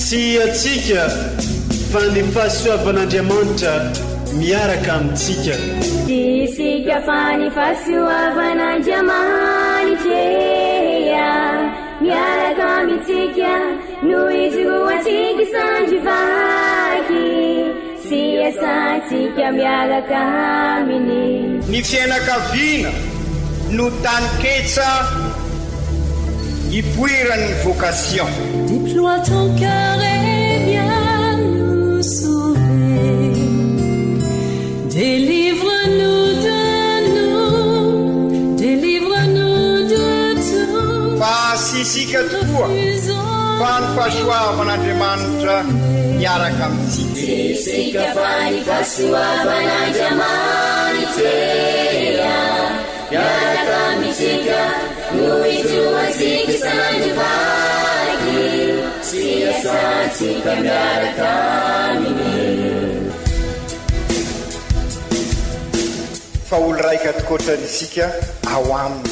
Sy atsika fa ny fahasoavan'Andriamanitra miaraka amintsika. Isika fa ny fahasoavan'Andriamanitra miaraka amintsika noho izy roantsika sandrivaky sy asantsika miaraka aminy. Ny fianakaviana no taniketsa ipoiran'ny vocation. Déploie ton cœur et viens nous sauver. Délivre-nous de tout. Fa sisika tokoa fa ny fahasoavan'Andriamanitra miaraka amintsika. Sisika fa ny fahasoavan'Andriamanitra miaraka amintsika noho izy roantsika sandrivaky sy asantsika miaraka aminy. Fa olo raika tokoatranisika ao aminy,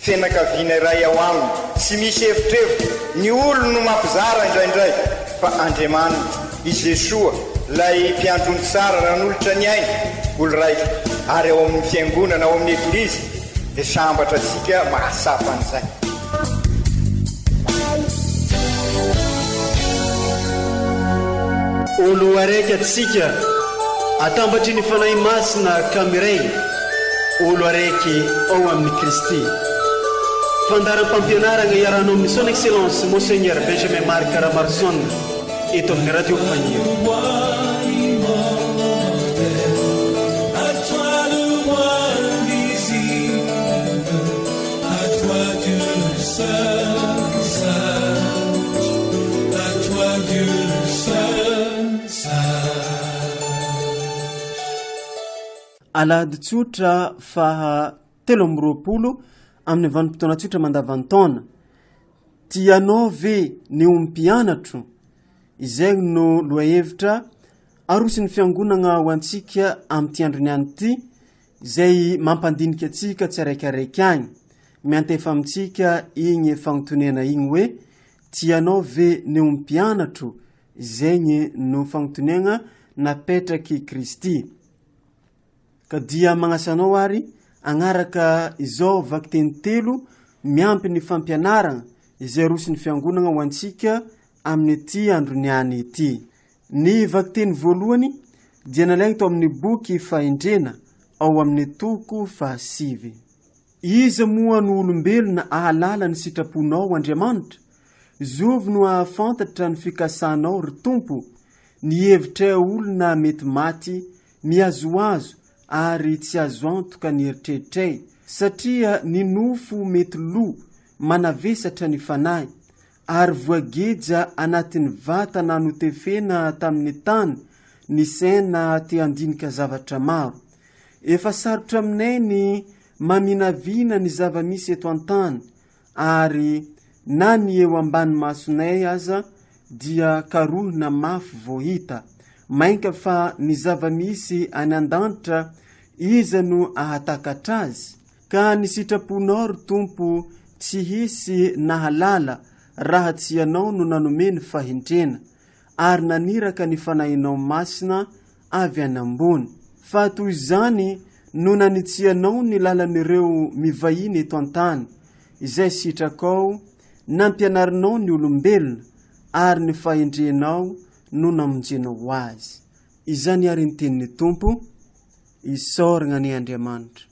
fianakaviana iray ao aminy, sy misy hevitrevitra ny olo no mampizara indraindray, fa Andriamanitra izy Jesoa lay mpiandrony tsara ranolotra ny aina olo raika, ary ao amin'ny fiangonana ao amin'ny eglizy dia sambatra atsika mahasapan'izay. Olo araiky atsika atambatry ny fanahy masina kamiray, olo araiky ao amin'ny Kristy. Fandaram-pampianarana iaranao amin'ny son excellence Monseigneur Benjamin Marc Caramarson eto amin'ny radio Fagnier. Alady tsotra faha 30 amin'ny vanim-potoana tsotra mandavan-taona. Tianao ve ny ompianatro? Izay no lohahevitra arosy ny fiangonana ho antsika amin'ny androny any ity, izay mampandinika antsika tsiraikiraiky agny. Miantefa amintsika igny fagnotonena igny hoe tianao ve ny ompianatro? Izay no fagnotonena napetraky Kristy. Ka dia magnasanao ary agnaraka izao vakiteny telo miampy ny fampianarana izay arosy ny fiangonana ho antsika amin'ny ity androny any ity. Ny vakiteny voalohany dia nalaigny tao amin'ny boky Fahendrena ao amin'ny toko 5. Iza moa no olombelona ahalala ny sitraponao Andriamanitra? Zovy no ahafantatra ny fikasanao ry Tompo. Ny hevitra olona mety maty miazoazo ary tsy azo antoka ny eritreritray, satria ny nofo mety lo manavesatra ny fanahy, ary voageja anatin'ny vatana notefena tamin'ny tany ny saina te andinika zavatra maro. Efa sarotra aminay ny maminavina ny zava-misy eto an-tany, ary na ny eo ambany masonay aza dia karohina mafy vohita. Mainka fa ny zava-misy any an-danitra iza no ahatakatra azy. Ka ny sitraponao ry Tompo tsy hisy nahalala raha tsy ianao no nanome ny fahendrena, ary naniraka ny fanahinao masina avy any ambony. Fa toy izany no nanitsianao ny lalan'ireo mivahiny eto an-tany, izay sitrakao nampianarinao ny olombelona, ary ny fahendrenao no namonjenao azy. Izany ary ny tenin'ny Tompo, isoragna ny Andriamanitra.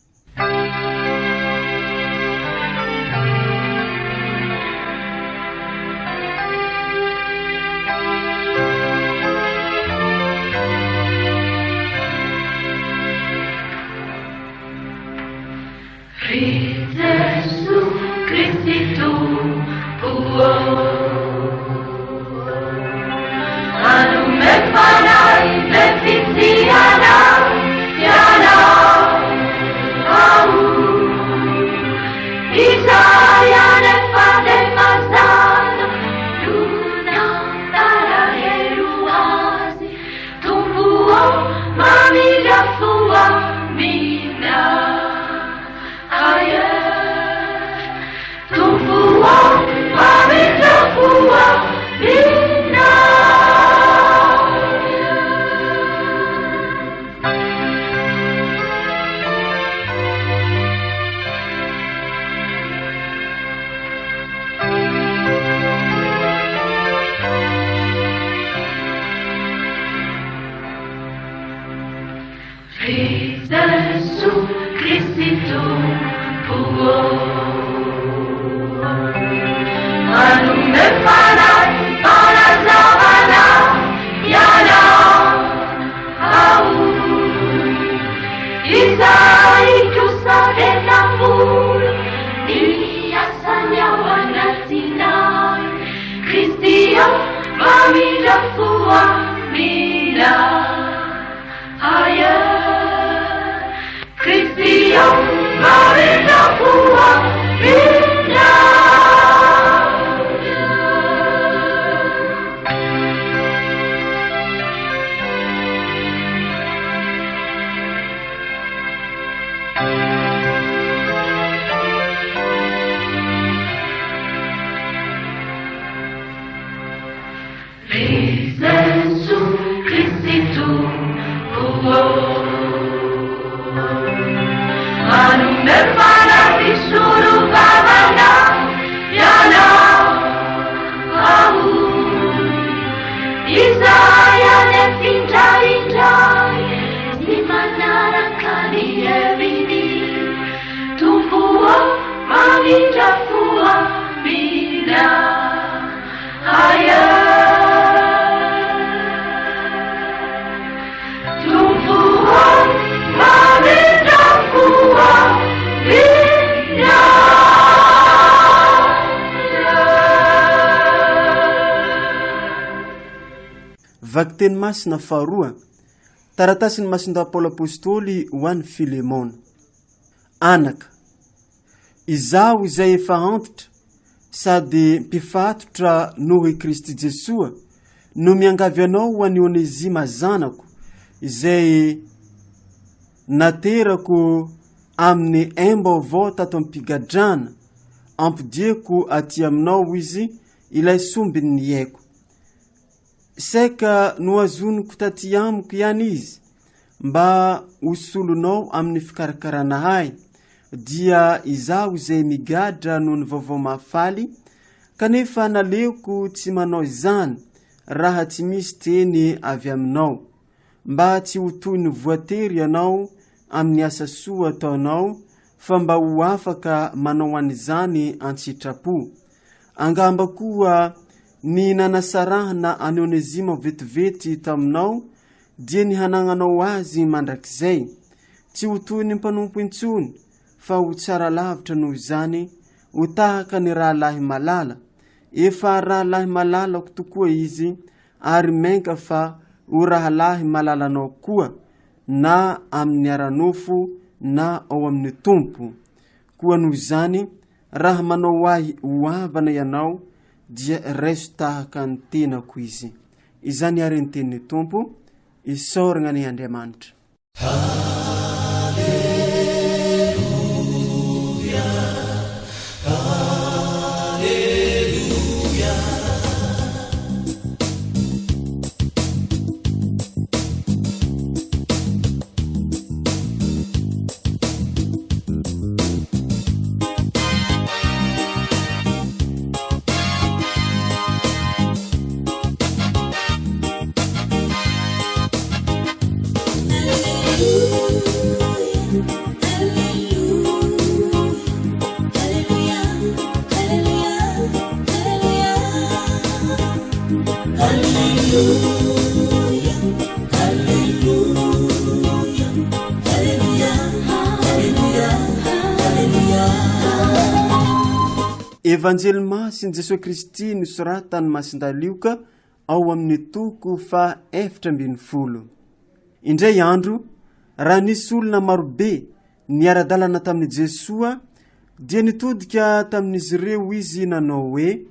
Gesù Christi tu puo anume fanai le fiziana yana au Isaiah ne fade mazana luna tara eruasi tu puo mamiglia fua mina aye tu puo mamiglia Manumbermana visuru babana yana au Isaya nefinta injai Simanara kani evini Tumfua maminja fua mina Haya Tumfua maminja fua mina Vaky teny masina faharoa, taratasy ny masinda Paoly apôstôly ho an'ny Filemona. Anaka, izaho izay efa antitra sady mpifatotra noho i Kristy Jesoa no miangavy anao ho an'i Onezima zanako izay naterako amin'ny aim-baovao tato ampigadrana ampidiako aty aminao izy ilay sombiny ny haiko. Saika no azoniko taty amiko ihany izy mba hosolonao amin'ny fikarakaranahay dia izaho izay migadra noho ny vaovao mahafaly kanefa naleoko tsy manao izany raha tsy misy teny avy aminao mba tsy ho toy ny voatery ianao amin'ny asa soa ataonao fa mba ho afaka manao an'izany antsitrapo. Angamba koa ny nanasarahana any Onezima vetivety taminao dia ny hanagnanao azy mandrakizay tsy ho toy ny mpanompo intsony fa ho tsara lavitra noho izany ho tahaka ny rahalahy malala. Efa rahalahy malalako tokoa izy ary menka fa ho rahalahy malalanao koa na amin'ny aranofo na ao amin'ny tompo. Koa noho izany raha manao ahy ho avana ianao dia reso tahaka ny tenako izy. Izany ary ny tenin'ny tompo, isoragna ny Andriamanitra. Evanjely masin Jesosy Kristy nosoratany Masindalioka ao amin'ny toko fa 7. Indray andro raha nisy olona marobe niara-dalana tamin'i Jesoa dia nitodika tamin'izy ireo izy nanao hoe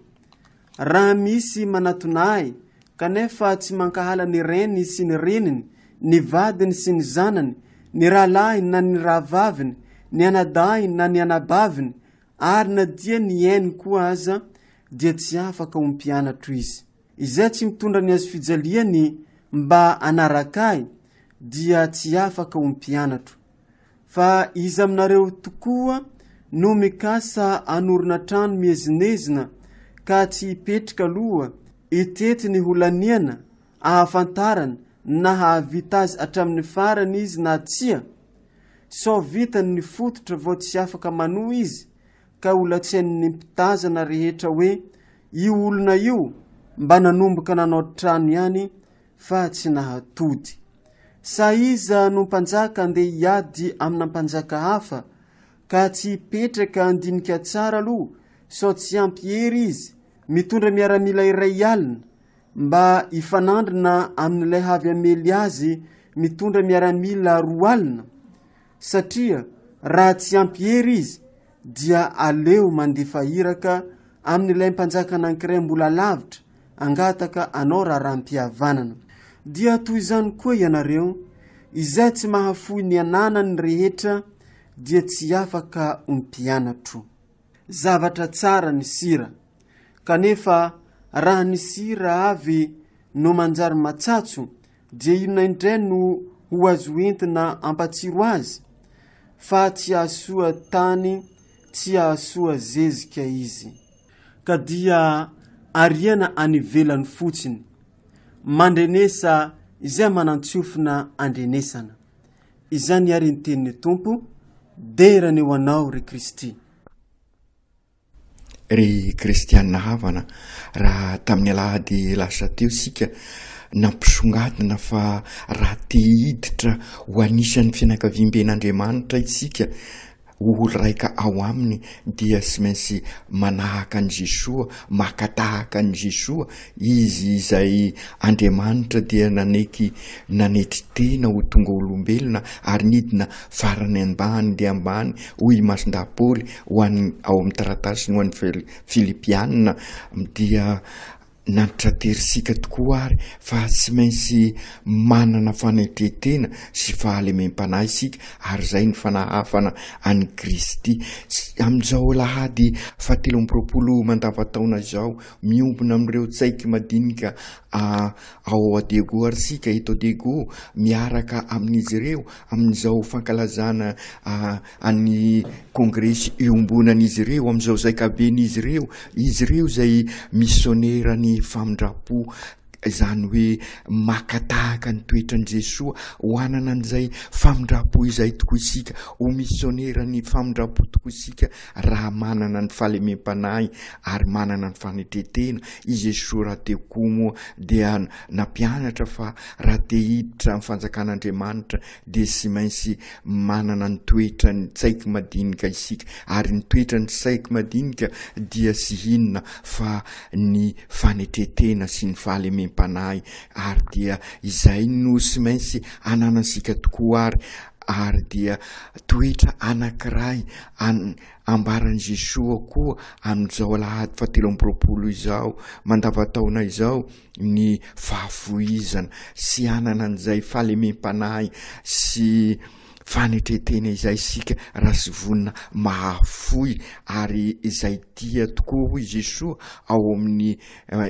raha misy manatonay kanefa tsy mankahala ny reniny sy ny reniny, ny vadiny sy ny zanany, ny rahalahy na ny rahavaviny, ny anadahiny na ny anabaviny ary na dia ny ainy koa aza dia tsy afaka ompianatro izy. Izay tsy mitondra ny azy fijaliany mba anarakay dia tsy afaka ompianatro. Fa izy aminareo tokoa no mikasa anorina trano miezinezina ka tsy hipetrika aloha itety ny holaniana ahafantarana na hahavita azy atramin'ny farany izy na tsia. So vitany ny fototra vao tsy afaka manoa izy ka olatsain'ny mpitazana rehetra hoe io olona io mba nanomboka nanao trano ihany fa tsy nahatody. Sa iza no mpanjaka andeha hiady amina mpanjaka hafa ka tsy hipetraka andinika tsara aloha so tsy ampiery izy mitondra miaramila iray alina mba ifanandrina amin'ilay havy amely azy mitondra miaramila 2 alina. Satria raha tsy ampiery izy dia aleo mandefa iraka amin'ilay mpanjaka anankiray mbola lavitra angataka anao raharam-pihavanana. Dia toy izany koa ianareo izay tsy mahafoy ny ananany rehetra dia tsy afaka ompianatro. Zavatra tsara ny sira kanefa raha ny sira avy no manjary matsatso dia inona indray no ho azo entina ampatsiro azy fa tsy ahasoa tany, tsy ahasoa zezika izy, ka dia ariana anivelany fotsiny mandrenesa izay manantsiofina andrenesana. Izany ary ny tenin'ny Tompo, derany ho anao ry Kristy. Ry kristianina havana, raha tamin'ny alahady lasa teo sika nampisongadina fa raha te hiditra ho anisan'ny fianakaviam-ben'Andriamanitra isika, olo raika ao aminy, dia sy maintsy manahaka an Jesoa, makatahaka an Jesoa, izy izay Andriamanitra dia nanetry tena ho tonga olombelona ary nidina farany ambany dia ambany, hoy Masindapoly ho an'ny ao amin'ny taratasiny ho an'ny Filipianina, dia nanitra terisika tokoa ary fa tsy maintsy manana fanetretena sy fahalemem-panahy isika, ary zay ny fanahafana any Kristy amin'izao lahady 17 mandavataona izao, miombona amin'ireo tsaiky madinika ao Adego ary sika eto Adego, miaraka amin'izy ireo amin'izao fankalazana any kongresy iombonan'izy ireo amin'izao zaikaben'izy ireo, izy ireo zay misionerany famindrapo, izany hoe makatahaka ny toetran Jesoa, hoanana an'izay famindrapo izay tokoa isika, ho misionera ny famindrapo tokoa isika raha manana ny fahalemem-panahy ary manana ny fanetretena. I Jesoa raha te koa moa dia nampianatra fa raha te hiditra amin'ny fanjakan'Andriamanitra dia sy maintsy manana ny toetra ny tsaiky madinika isika, ary ny toetra ny tsaiky madinika dia sy inona fa ny fanetretena sy ny fahalemem-panahy, ary dia izay no sy maintsy ananasika tokoa ary dia toetra anankiray ambaran Jesoa koa amin'izao alahady 17 izao mandavataona izao, ny fahafoizana sy anana an'izay fahalemem-panahy sy fanetretena izay sika raha sy vonina mahafoy, ary izay tia tokoa hoy Jesoa ao amin'ny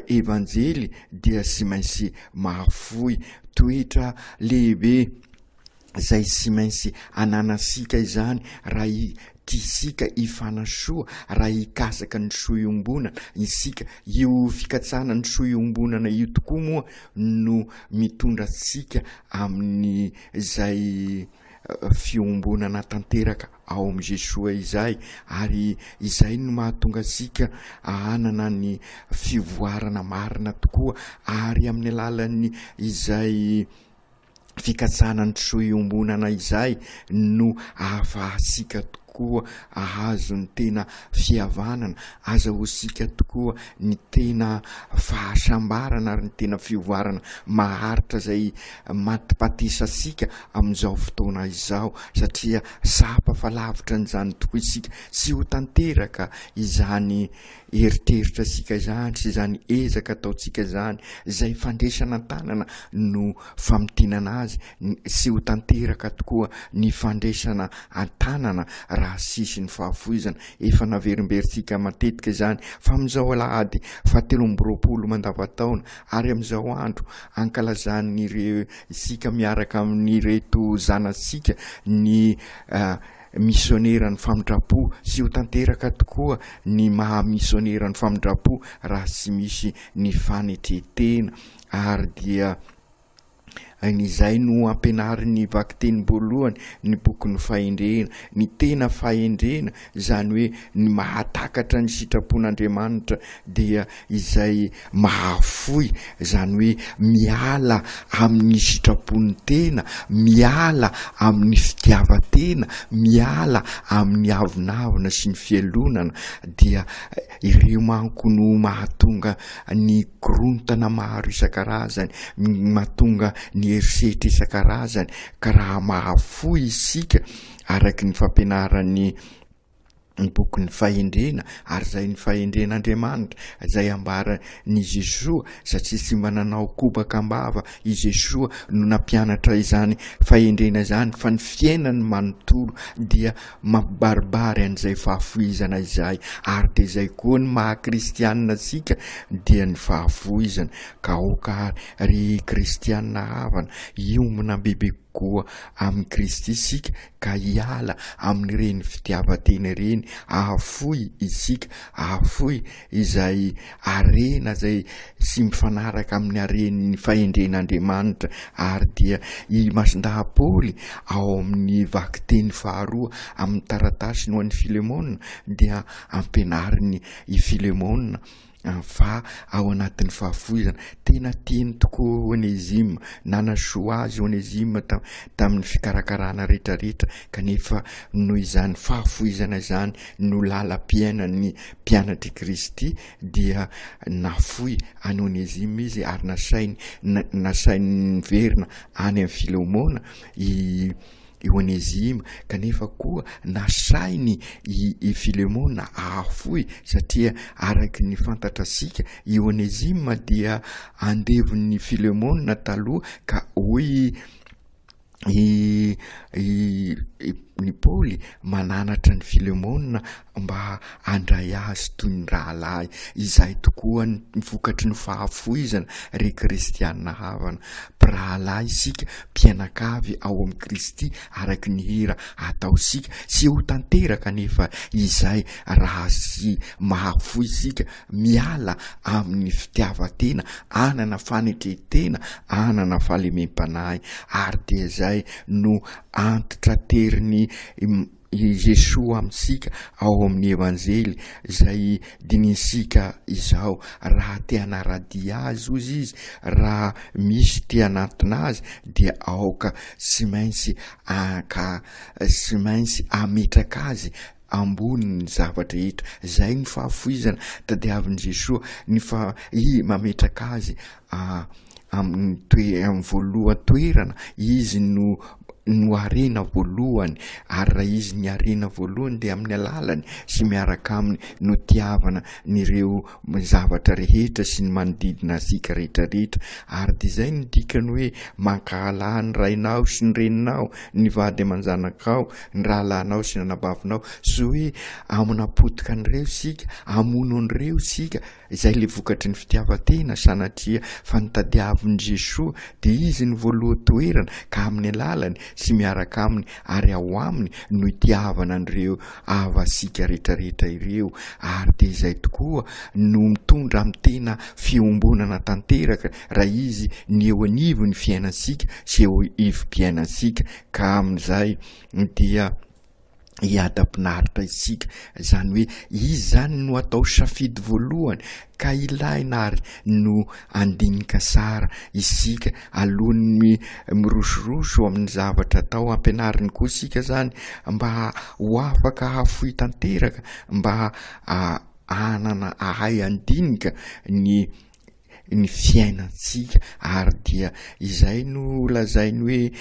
evanjely dia sy maintsy mahafoy. Toetra lehibe zay sy maintsy ananasika izany raha tisika ifanasoa, raha hikasaka ny soiombonana isika. Io fikatsana ny soiombonana io tokoa moa no mitondra sika amin'ny zay fiombonana tanteraka ao amin'ny Jesoa izay, ary izay no mahatonga sika hanana ny fivoarana marina tokoa, ary amin'ny alalan'ny izay fikatsana ny soiombonana izay no ahafahasika tokoa ahazo ny tena fihavanana, azahosika tokoa ny tena fahasambarana ary ny tena fivoarana maharitra zay matipatesasika amin'izao fotoana izao, satria sapa fa lavitra n'izany tokoa isika, sy ho tanteraka izany eritreritra sika izany sy izany ezaka ataotsika izany, izay fandresana tanana no famitenana azy, sy ho tanteraka tokoa ny fandresana antanana raha sisy ny fahafoizana. Efa naverimberitsika matetika izany fa amin'izao alahady 17 mandavataona, ary amin'izao andro ankalazan'ireo isika miaraka amin'ireto zanasika ny misionera ny famindrapo, sy ho tanteraka tokoa ny maha misionera ny famindrapo raha sy misy ny fanetretena, ary dia izay no ampianariny vaky teny voalohany ny boky ny fahendrena, ny tena fahendrena izany hoe ny mahatakatra ny sitrapon'Andriamanitra dia izay mahafoy, izany hoe miala amin'ny sitrapony tena, miala amin'ny fitiavatena, miala amin'ny avinavina sy ny fialonana, dia ireo manko no mahatonga ny korontana maro isan-karazany, mahatonga ny erisetra isan-karazany, ka raha mahafoy isika araky ny fampianaran'ny ny boky ny fahendrena, ary zay ny fahendren'Andriamanitra zay ambara ny Jesoa, satria sy mba nanao kobaka ambava i Jesoa no nampianatra izany fahendrena izany, fa ny fiainany manontolo dia mampibaribary an'izay fahafoizana izay, ary de zay koa ny maha-kristianina sika dia ny fahafoizana. Ka okary ry kristianina havana, iomina bebe koa amin'ny Kristy isika ka hiala amin'ireny fitiavatena ireny, ahafoy isika, ahafoy izay arena izay sy mifanaraka amin'ny aren'ny fahendren'Andriamanitra. Ary dia i Masindahy Paoly ao amin'ny vakiteny faharoa amin'ny taratasy no an'ny Filemona dia ampianariny i Filemona fa ao anatin'ny fahafoizana. Tena tiany tokoa Onésime, nanasoa azy Onésime tamin'ny fikarakarana rehetrarehetra, kanefa noho izany fahafoizana izany no lalam-piainan'ny mpianatry Kristy dia nafoy any Onésime izy ary nasainy verina any amin'ny Filemona i Onésime, kanefa koa nasainy i Filemona ahafoy satria araky ny fantatrasika i Onésime dia andevon'ny Filemona taloha ka hoy ny Paoly mananatra ny Filemona mba handray azy toy ny rahalahy. Izay tokoa ny vokatry ny fahafoizana ry kristianina havana. Rahalahy isika mpianakavy ao amin'ny Kristy araky ny hira ataosika sy ho tanteraka, nefa izay raha sy mahafoy isika miala amin'ny fitiavatena, anana fanetretena, anana fahalemem-panahy. Ary dia izay no antitra teriny i Jesoa amintsika ao amin'ny evanjely izay dininsika izao: raha te hanaradia azy ozy izy, raha misy te hanantona azy dia aoka sy maintsy ametraka azy ambony ny zavatra rehetra. Zay ny fahafoizana tadiavin'i Jesoa, i mametraka azy amin'ny voalohany toerana. Izy no arena voalohany, ary raha izy ny arena voalohany dia amin'ny alalany sy miaraka aminy no tiavana n'ireo zavatra rehetra sy ny manodidina asika rehetrarehetra. Ary dia izay ny dikany hoe mankahala ny rainao sy ny reninao, ny vady aman-janakao, ny rahalahinao sy ny anabavinao, sy hoe aminapotika an'ireo sika, amono an'ireo sika. Izay le vokatry ny fitiavatena, sanatria fa nitadiavin'i Jesoa dia izy ny voalohany toerana ka amin'ny alalany sy miaraka aminy ary ao aminy no itiavana an'ireo avasika rehetrarehetra ireo. Ary dia izay tokoa no mitondra amin'ny tena fiombonana tanteraka raha izy ny eo anivo ny fiainantsika sy eo ivom-piainantsika, ka amin'izay dia hiadam-pinaritra isika. Izany hoe izy zany no atao safidy voalohany, ka ilaina ary no andinika sara isika alohany mirosoroso amin'ny zavatra atao. Ampianariny koa isika zany mba ho afaka hafoy tanteraka, mba anana ahay andinika ny fiainantsika. Ary dia izay no lazainy hoe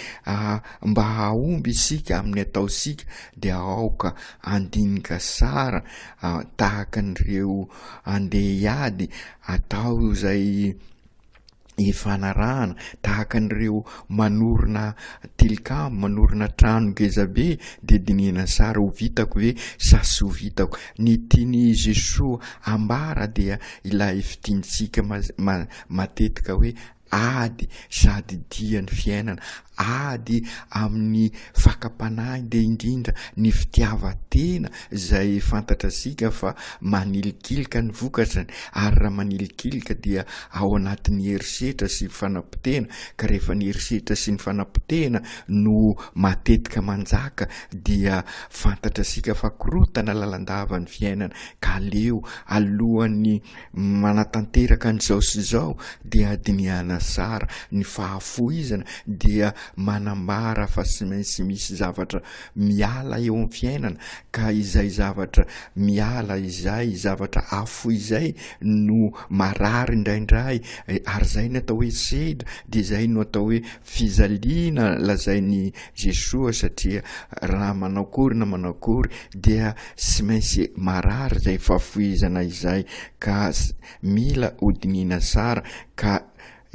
mba hahomby isika amin'ny ataosika dia aoka andinika sara, tahaka an'ireo andeha hiady atao izay ifanarahana, tahaka an'ireo manorina tilikamo, manorina trano ngezabe, dia dinihana sara ho vitako ve sasy ho vitako. Ny tiany Jesoa ambara dia ilay fitiantsika matetika hoe ady sady dia ny fiainana, ady amin'ny fakapanahy, dia indrindra ny fitiavatena izay fantatrasika fa manilikilika ny vokatrany. Ary raha manilikilika dia ao anatin'ny herisetra sy fanapotena, ka rehefa ny herisetra sy ny fanapotena no matetika manjaka dia fantatrasika fa korotana lalandava ny fiainana. Ka leo alohan'ny manatanteraka an'izao sy izao dia adinihana sara ny fahafoizana, dia manambara fa sy maintsy misy zavatra miala eo amin'ny fiainana, ka izay zavatra miala izay, zavatra afo izay no marary indraindray. Ary zay no atao hoe sedra, dia izay no atao hoe fizaliana lazainy Jesoa, satria raha manaokory na manaokory dia sy maintsy marary zay fahafoizana izay, ka mila hodinina sara. Ka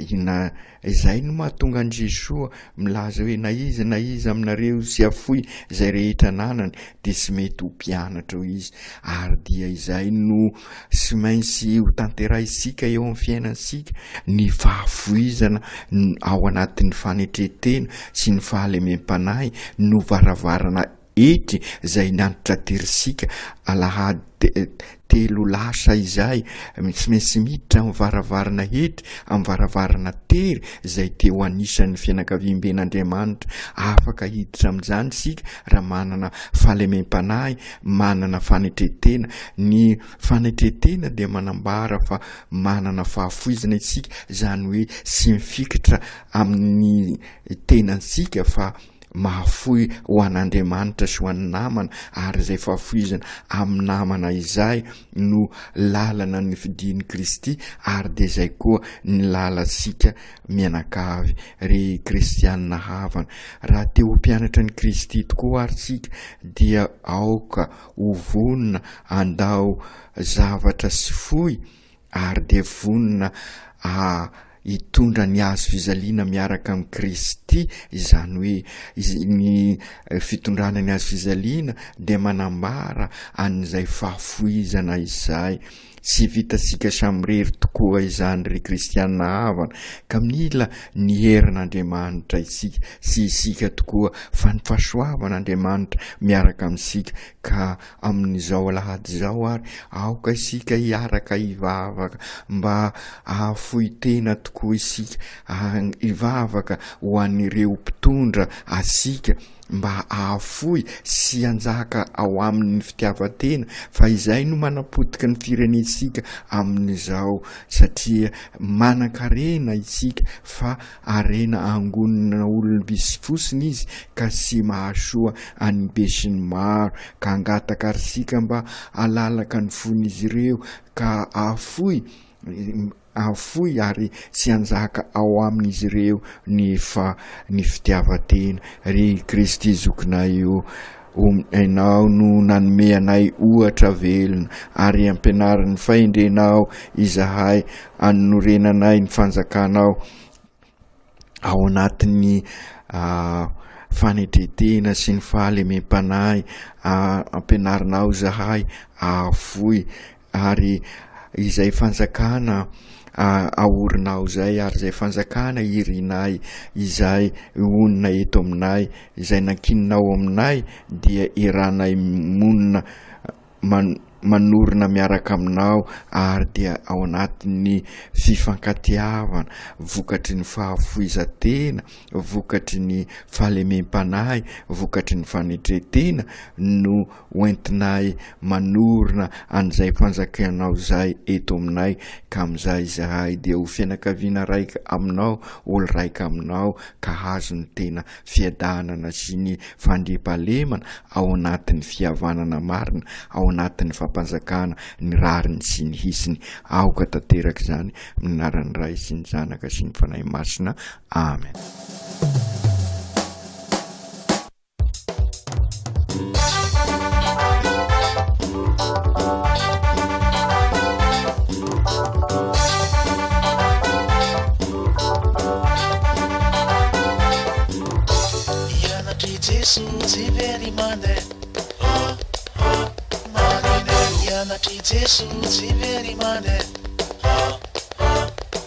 izay no mahatonga an' Jesoa milaza hoe na iza aminareo sy afoy izay rehetra nanany dia sy mety ho mpianatra ho izy. Ary dia izay no sy maintsy ho tanterahisika eo amin'ny fiainansika, ny fahafoizana ao anatin'ny fanetretena sy ny fahalemem-panahy no varavarana etry izay nanitra terisika alahady 3 lasa izay tsy maintsy miditra amin'ny varavarana etry, amin'ny varavarana tery izay teo anisan'ny fianakaviam-ben'Andriamanitra. Afaka hiditra amin'izany isika raha manana fahalemem-panahy, manana fanetretena. Ny fanetretena dia manambara fa manana fahafoizana isika, izany hoe sy mifikitra amin'ny tenansika fa mahafoy ho an'Andriamanitra sy ho an'ny namana, ary izay fahafoizana amin'ny namana izay no lalana ny fidian'i Kristy, ary dia izay koa ny lalasika mianakavy ry kristianina havana. Raha te ho mpianatra ny Kristy tokoa ary sika dia aoka ho vonona andao zavatra sy foy, ary dia vonona hitondra ny azo fizaliana miaraka amin'ny Kristy. Izany hoe ny fitondrana ny azo fizaliana dia manambara an'izay fahafoizana izay. Tsy vitasika samirery tokoa izany ry kristianina havana, ka mila ny herin'Andriamanitra isika sy isika tokoa fa ny fahasoavan'Andriamanitra miaraka amintsika. Ka amin'izao alahady izao ary aoka isika hiaraka hivavaka mba ahafoy tena tokoa isika, hivavaka ho an'ireo mpitondra asika mba ahafoy sy anjaka ao amin'ny fitiavatena, fa izay no manapotika ny firenensika amin'izao, satria manan-karena isika fa arena angonina olona misy fosiny izy ka sy mahasoa any be sy ny maro, ka angataka arsika mba alalaka ny fon'izy ireo ka ahafoy ary sy anjaka ao amin'izy ireo ny fitiavatena. Ry Kristy zokinay io, ianao no nanome anay ohatra velona ary ampianarin'ny fahendrenao izahay anorenanay ny fanjakanao ao anatin'ny fanetretena sy ny fahalemem-panahy. Ampianarinao izahay ahafoy, ary izay fanjakana aorinao izay, ary izay fanjakana irinay izay onona eto aminay, izay nankininao aminay dia iranay monina manorina miaraka aminao, ary dia ao anatin'ny fifankatiavana, vokatry ny fahafoizatena, vokatry ny fahalemem-panahy, vokatry ny fanetretena no hoentinay manorina an'izay fanjakanao izay eto aminay. Ka amin'izay izahay dia ho fianakaviana raika aminao, olo raika aminao, ka hazo ny tena fiadanana sy ny fandriampahalemana ao anatin'ny fihavanana marina, ao anatin'ny fampanjakana ny rariny sy ny hisiny. Aoka tanteraka izany minaran'ny Ray sy ny Zanaka sy ny Fanahy Masina. Amen. Jesus very mande, marine yanatri Jesus very mande,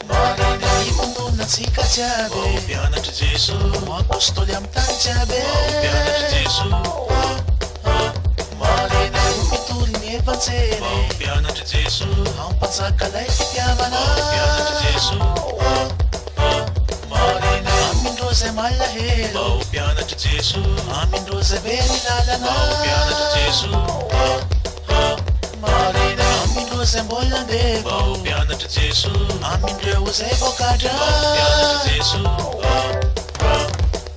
marine imundo natsika jabe, yanatri Jesus, apostoli amtani jabe, yanatri Jesus, marine umituri ni evanzeli, yanatri Jesus, ampanzaka lai fitiavana, yanatri Jesus, marine amindroze malahelo, yanatri Jesus, amindroze beli lalana, yanatri Jesus, marine amindroze mbola ndeko, yanatri Jesus, amindreo zay bokadra, yanatri Jesus,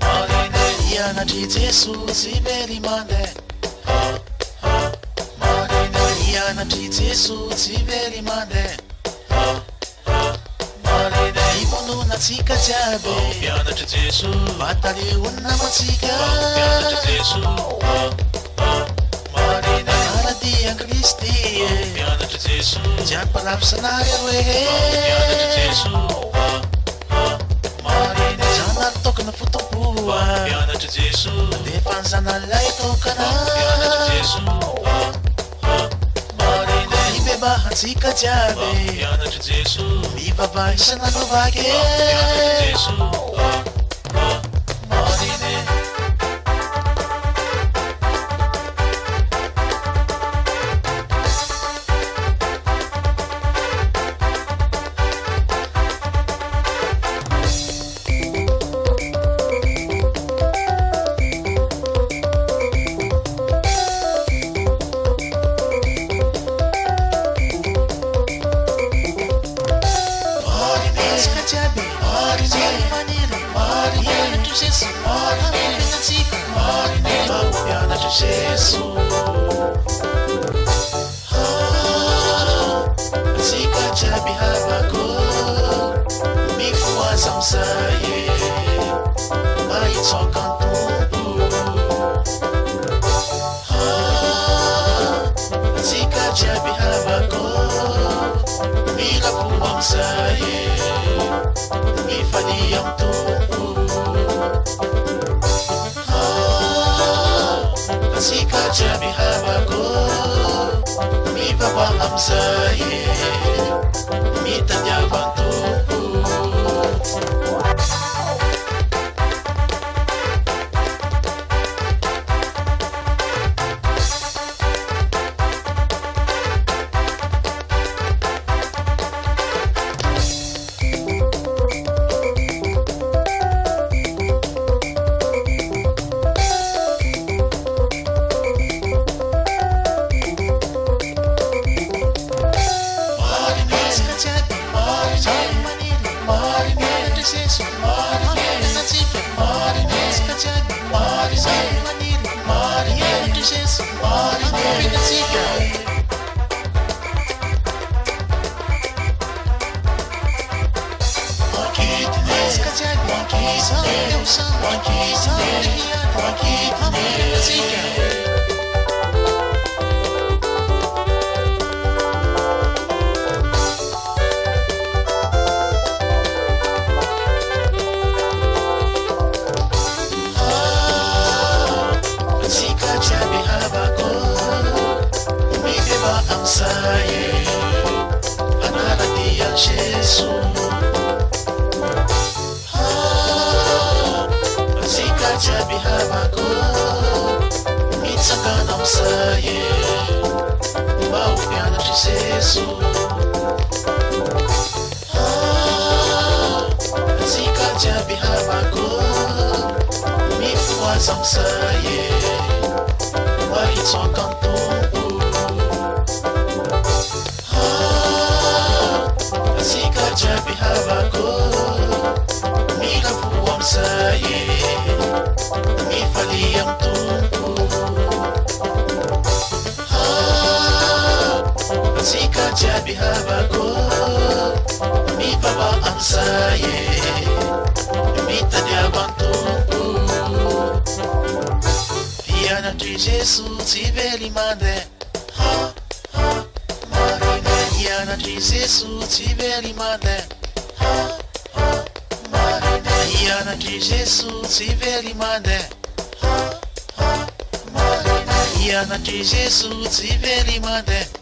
marine yanatri Jesus iberi mande, marine yanatri Jesus iberi mande, marine imundo natsika jabe, yanatri Jesus, batali unna matsika, yanatri Jesus, marine aradia Kristi, yanatri Jesus, jan palapsanare wehe, yanatri Jesus, tokana fotompoa mianatra jeso defa nyzanalay tokana mianatra jeso marina ibebahatsika jiaby mianatra jeso mivava isan'andro vaky mianatra jeso marina Jesus, ti veli mande.